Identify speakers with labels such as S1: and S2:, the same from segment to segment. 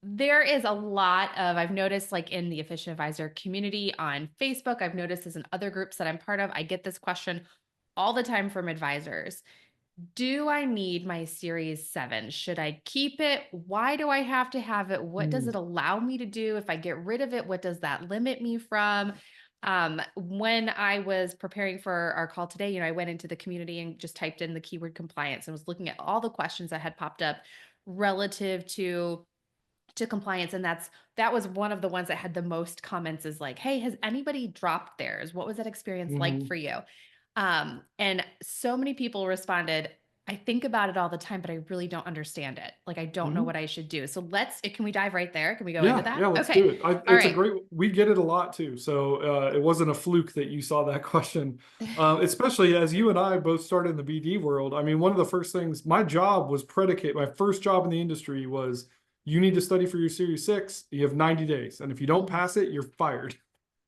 S1: There is a lot of, I've noticed like in the Efficient Advisor community on Facebook, I've noticed this in other groups that I'm part of. I get this question all the time from advisors. Do I need my Series 7? Should I keep it? Why do I have to have it? What does it
S2: Mm,
S1: allow me to do? If I get rid of it, what does that limit me from? When I was preparing for our call today, I went into the community and just typed in the keyword compliance and was looking at all the questions that had popped up relative to compliance. And that was one of the ones that had the most comments, is like, hey, has anybody dropped theirs? What was that experience like
S2: mhm,
S1: for you? And so many people responded, I think about it all the time, but I really don't understand it. Like, I don't know
S2: mhm.
S1: what I should do. So can we dive right there? Can we go into
S2: Yeah,
S1: that?
S2: yeah, let's
S1: Okay.
S2: do it.
S1: All
S2: It's a
S1: right.
S2: great, we get it a lot too. So it wasn't a fluke that you saw that question, especially as you and I both started in the BD world. I mean, one of the first things, my job was predicate. My first job in the industry was you need to study for your Series 6. You have 90 days. And if you don't
S1: Mhm.
S2: pass it, you're fired.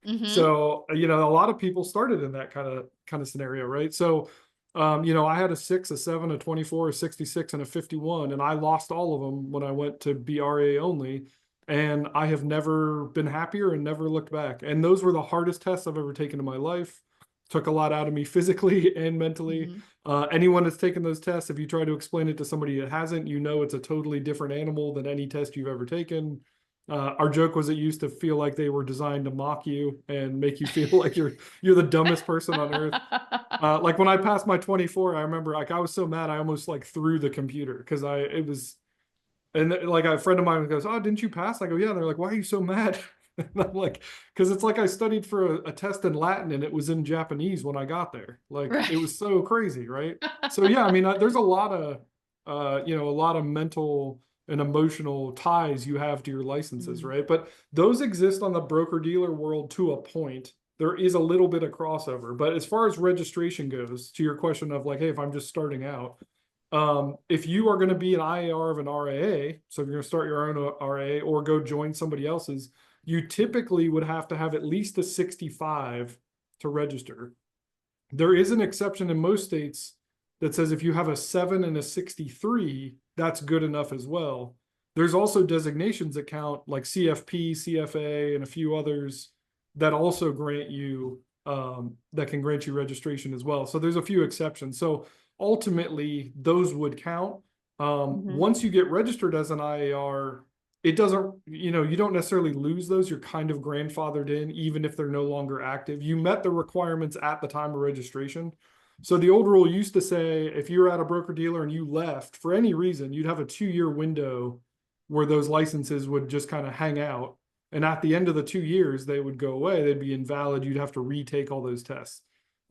S1: Mhm.
S2: So, a lot of people started in that kind of scenario, right? So, I had a 6, a 7, a 24, a 66, and a 51, and I lost all of them when I went to be RA only. And I have never been happier and never looked back. And those were the hardest tests I've ever taken in my life. Took a lot out of me physically and mentally.
S1: Mhm.
S2: Anyone that's taken those tests, if you try to explain it to somebody that hasn't, it's a totally different animal than any test you've ever taken. Our joke was it used to feel like they were designed to mock you and make you feel like you're the dumbest person on earth. Like when I passed my 24, I remember like I was so mad I almost like threw the computer because I it was and like a friend of mine goes, "Oh, didn't you pass?" I go, "Yeah." And they're like, "Why are you so mad?" And I'm like, "Because it's like I studied for a test in Latin and it was in Japanese when I got there. Like it
S1: Right.
S2: was so crazy, right?" So yeah, I mean, there's a lot of mental and emotional ties you have to your licenses,
S1: Mhm.
S2: right? But those exist on the broker dealer world to a point. There is a little bit of crossover, but as far as registration goes, to your question of like, hey, if I'm just starting out, if you are going to be an IAR of an RAA, so if you're going to start your own RAA or go join somebody else's, you typically would have to have at least a 65 to register. There is an exception in most states that says if you have a 7 and a 63, that's good enough as well. There's also designations that count like CFP, CFA, and a few others that also can grant you registration as well. So there's a few exceptions. So ultimately, those would count.
S1: Mhm.
S2: Once you get registered as an IAR, it doesn't, you don't necessarily lose those. You're kind of grandfathered in, even if they're no longer active. You met the requirements at the time of registration. So the old rule used to say if you were at a broker dealer and you left for any reason, you'd have a 2-year window where those licenses would just kind of hang out. And at the end of the 2 years, they would go away. They'd be invalid. You'd have to retake all those tests.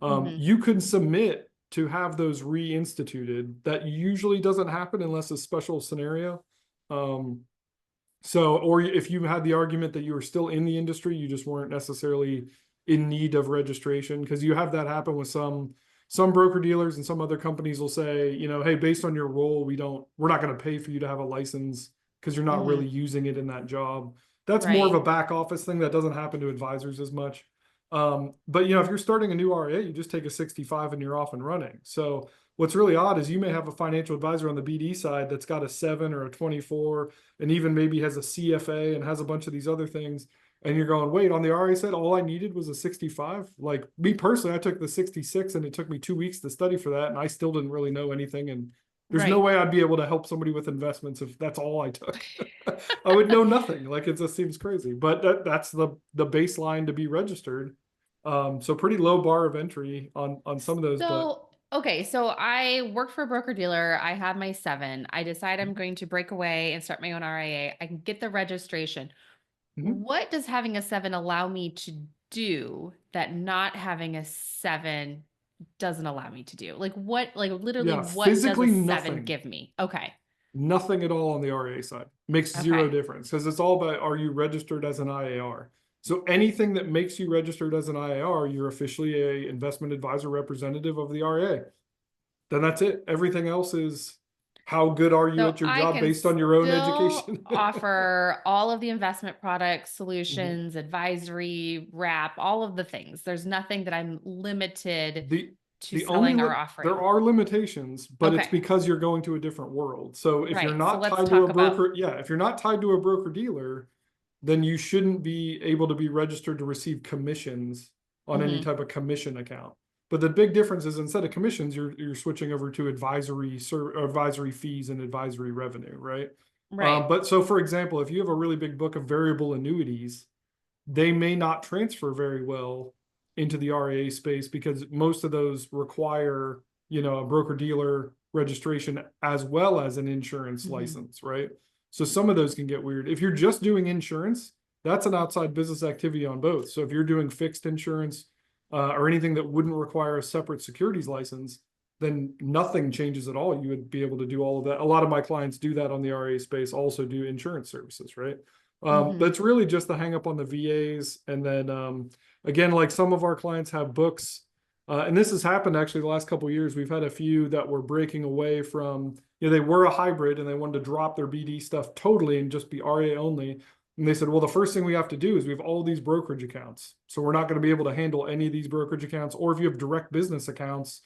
S1: Mhm.
S2: You could submit to have those reinstituted. That usually doesn't happen unless a special scenario. Um, or if you had the argument that you were still in the industry, you just weren't necessarily in need of registration, because you have that happen with some broker dealers and some other companies will say, hey, based on your role, we're not going to pay for you to have a license because you're not really
S1: Mhm.
S2: using it in that job. That's more of
S1: Right.
S2: a back office thing that doesn't happen to advisors as much. But if you're starting a new RA, you just take a 65 and you're off and running. So what's really odd is you may have a financial advisor on the BD side that's got a 7 or a 24 and even maybe has a CFA and has a bunch of these other things. And you're going, wait, on the RA side, all I needed was a 65. Like me personally, I took the 66 and it took me 2 weeks to study for that. And I still didn't really know anything. And there's no
S1: Right.
S2: way I'd be able to help somebody with investments if that's all I took. I would know nothing. Like it just seems crazy. But that's the baseline to be registered. So pretty low bar of entry on some of those, but
S1: So I worked for a broker dealer. I have my 7. I decide I'm going to break away and start my own RIA. I can get the registration.
S2: mhm.
S1: What does having a 7 allow me to do that not having a 7 doesn't allow me to do? Like literally
S2: Yeah,
S1: what does a
S2: physically
S1: 7
S2: nothing.
S1: give me? Okay.
S2: Nothing at all on the RA side. Makes zero
S1: Okay.
S2: difference because it's all about, are you registered as an IAR? So anything that makes you registered as an IAR, you're officially a investment advisor representative of the RA. Then that's it. everything else is how good are you
S1: So
S2: at your
S1: I
S2: job
S1: can
S2: based on your own
S1: still
S2: education.
S1: offer all of the investment products,
S2: Mhm.
S1: solutions, advisory, wrap, all of the things. There's nothing that I'm limited
S2: The
S1: to selling our
S2: there
S1: offering?
S2: are limitations, but it's
S1: Okay,
S2: because you're going to a different world. So if you're
S1: right. So
S2: not
S1: let's
S2: tied to
S1: talk
S2: a
S1: about,
S2: broker, yeah, if you're not tied to a broker dealer, then you shouldn't be able to be registered to receive commissions on any
S1: mhm,
S2: type of commission account. But the big difference is instead of commissions, you're switching over to advisory fees and advisory revenue, right?
S1: right.
S2: But so for example, if you have a really big book of variable annuities, they may not transfer very well into the RIA space because most of those require, a broker dealer registration as well as an insurance
S1: Mhm,
S2: license, right? So some of those can get weird. If you're just doing insurance, that's an outside business activity on both. So if you're doing fixed insurance or anything that wouldn't require a separate securities license, then nothing changes at all. You would be able to do all of that. A lot of my clients do that on the RIA space, also do insurance services, right?
S1: mhm,
S2: That's really just the hang up on the VAs. And then again, like some of our clients have books, and this has happened actually the last couple of years. We've had a few that were breaking away from, they were a hybrid and they wanted to drop their BD stuff totally and just be RA only. And they said, well, the first thing we have to do is we have all these brokerage accounts. So we're not going to be able to handle any of these brokerage accounts. Or if you have direct business accounts,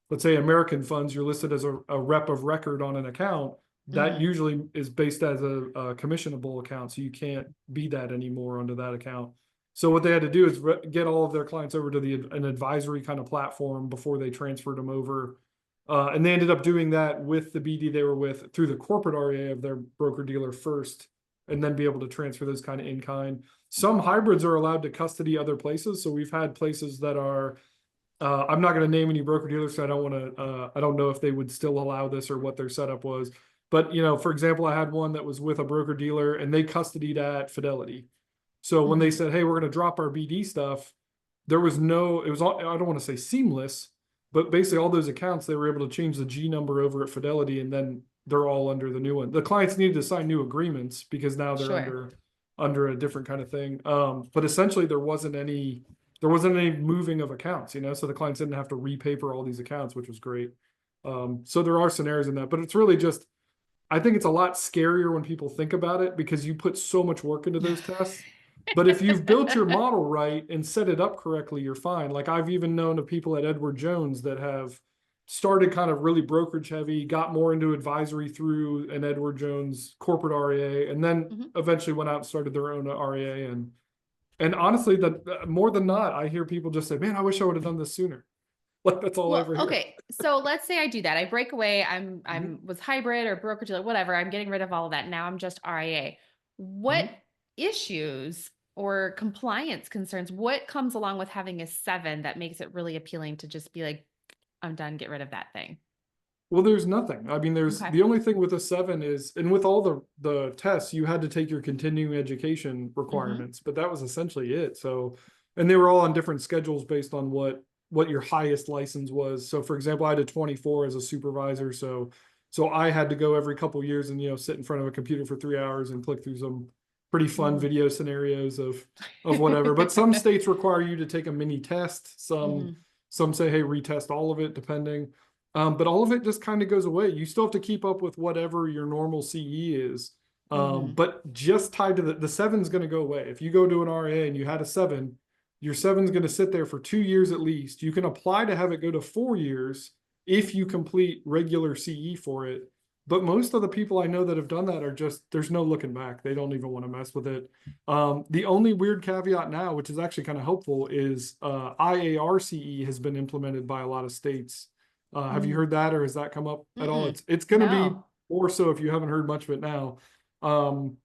S2: let's say American funds, you're listed as a rep of record on an account. That
S1: mhm.
S2: usually is based as a commissionable account. So you can't be that anymore under that account. So what they had to do is get all of their clients over to an advisory kind of platform before they transferred them over. And they ended up doing that with the BD they were with through the corporate RIA of their broker dealer first, and then be able to transfer those kind of in kind. Some hybrids are allowed to custody other places. So we've had places that are, I'm not going to name any broker dealers, so I don't want to, I don't know if they would still allow this or what their setup was. But, for example, I had one that was with a broker dealer and they custodied at Fidelity. So when they
S1: Mhm.
S2: said, hey, we're going to drop our BD stuff, there was no, it was all, I don't want to say seamless, but basically all those accounts, they were able to change the G number over at Fidelity and then they're all under the new one. The clients needed to sign new agreements because now they're
S1: Sure.
S2: under a different kind of thing. But essentially there wasn't any moving of accounts, so the clients didn't have to repaper all these accounts, which was great. So there are scenarios in that, but it's really just, I think it's a lot scarier when people think about it because you put so much work into those tests. But if you've built your model right and set it up correctly, you're fine. Like I've even known of people at Edward Jones that have started kind of really brokerage heavy, got more into advisory through an Edward Jones corporate RIA, and then
S1: Mhm.
S2: eventually went out and started their own RIA. And honestly, more than not, I hear people just say, "Man, I wish I would have done this sooner." Like that's all I
S1: Well,
S2: ever hear.
S1: okay. So let's say I do that. I break away.
S2: Mhm.
S1: I'm was hybrid or broker dealer, whatever. I'm getting rid of all of that. Now I'm just RIA. What
S2: Mhm.
S1: issues or compliance concerns, what comes along with having a 7 that makes it really appealing to just be like, I'm done, get rid of that thing?
S2: Well, there's nothing. I mean, there's
S1: Okay.
S2: the only thing with a 7 is, and with all the tests, you had to take your continuing education
S1: Hmm.
S2: requirements, but that was essentially it. So, and they were all on different schedules based on what your highest license was. So, for example, I had a 24 as a supervisor, so I had to go every couple years and sit in front of a computer for 3 hours and click through some pretty fun
S1: Hmm.
S2: video scenarios of whatever. But some states require you to take a mini test. Some
S1: Hmm.
S2: some say, hey, retest all of it, depending. But all of it just kind of goes away. You still have to keep up with whatever your normal CE is.
S1: Hmm.
S2: But just tied to the 7's going to go away. If you go to an RA and you had a 7, your 7's going to sit there for 2 years at least. You can apply to have it go to 4 years if you complete regular CE for it. But most of the people I know that have done that are just, there's no looking back. They don't even want to mess with it. The only weird caveat now, which is actually kind of helpful, is IARCE has been implemented by a lot of states. Have you
S1: Hmm.
S2: heard that, or has that come up at all?
S1: Mm-mm.
S2: It's going to be
S1: No.
S2: more so if you haven't heard much of it now. Um,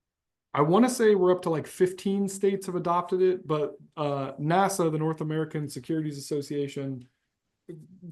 S2: I want to say we're up to like 15 states have adopted it, but NASA, the North American Securities Association,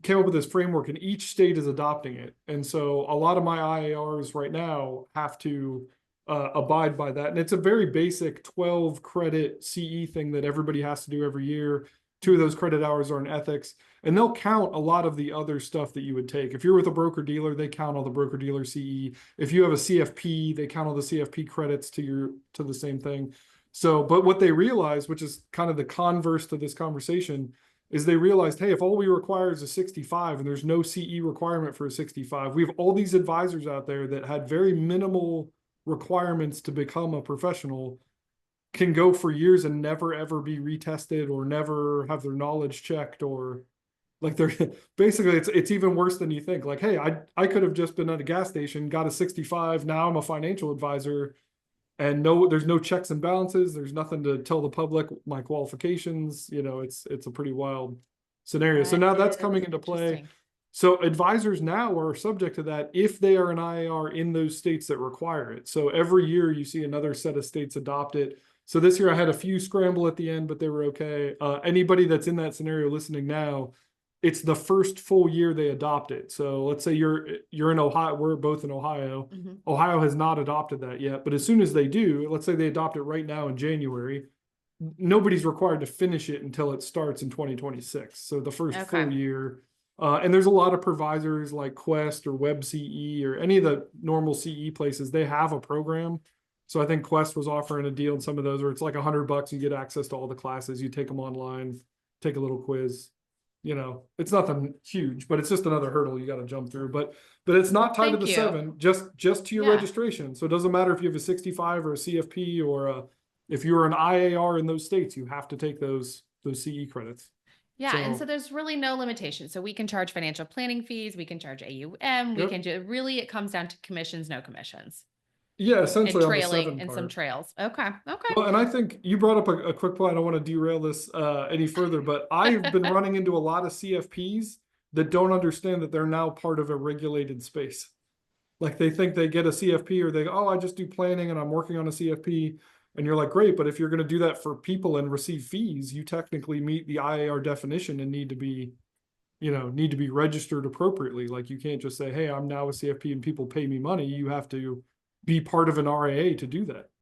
S2: came up with this framework, and each state is adopting it. And so a lot of my IARs right now have to abide by that. And it's a very basic 12 credit CE thing that everybody has to do every year. 2 of those
S1: Hmm.
S2: credit hours are in ethics, and they'll count a lot of the other stuff that you would take. If you're with a broker dealer, they count all the broker dealer CE. If you have a CFP, they count all the CFP credits to the same thing. So, but what they realized, which is kind of the converse to this conversation, is they realized, hey, if all we require is a 65 and there's no CE requirement for a 65, we have all these advisors out there that had very minimal requirements to become a professional, can go for years and never ever be retested or never have their knowledge checked, or Like they're basically it's even worse than you think. Like, hey, I could have just been at a gas station, got a 65, now I'm a financial advisor, and no, there's no checks and balances, there's nothing to tell the public my qualifications. It's a pretty wild scenario. So
S1: That
S2: now that's
S1: is
S2: coming into play.
S1: interesting.
S2: So advisors now are subject to that if they are an IAR in those states that require it. So every year you see another set of states adopt it. So this year I had a few scramble at the end, but they were okay. Anybody that's in that scenario listening now, it's the first full year they adopt it. So let's say you're in Ohio, we're both in Ohio.
S1: Mhm.
S2: Ohio has not adopted that yet, but as soon as they do, let's say they adopt it right now in January, nobody's required to finish it until it starts in 2026. So the first
S1: Okay.
S2: full year. And there's a lot of providers like Quest or WebCE or any of the normal CE places, they have a program. So I think Quest was offering a deal in some of those where it's like $100, you get access to all the classes, you take them online, take a little quiz. It's nothing huge, but it's just another hurdle you got to jump through. But it's not tied to
S1: Thank
S2: the
S1: you.
S2: 7, just to your
S1: Yeah.
S2: registration. So it doesn't matter if you have a 65 or a CFP or if you're an IAR in those states, you have to take those CE credits.
S1: Yeah, and so
S2: So,
S1: there's really no limitation. So we can charge financial planning fees, we can charge AUM, we
S2: yep.
S1: can do really it comes down to commissions, no commissions.
S2: Yeah,
S1: And
S2: essentially on the
S1: trailing
S2: 7
S1: and some
S2: part.
S1: trails. Okay. Okay.
S2: Well, and I think you brought up a quick point. I don't want to derail this any further, but I've been running into a lot of CFPs that don't understand that they're now part of a regulated space. Like they think they get a CFP or they go, oh, I just do planning and I'm working on a CFP. And you're like, great, but if you're going to do that for people and receive fees, you technically meet the IAR definition and need to be registered appropriately. Like you can't just say, hey, I'm now a CFP and people pay me money. You have to be part of an RAA to do that.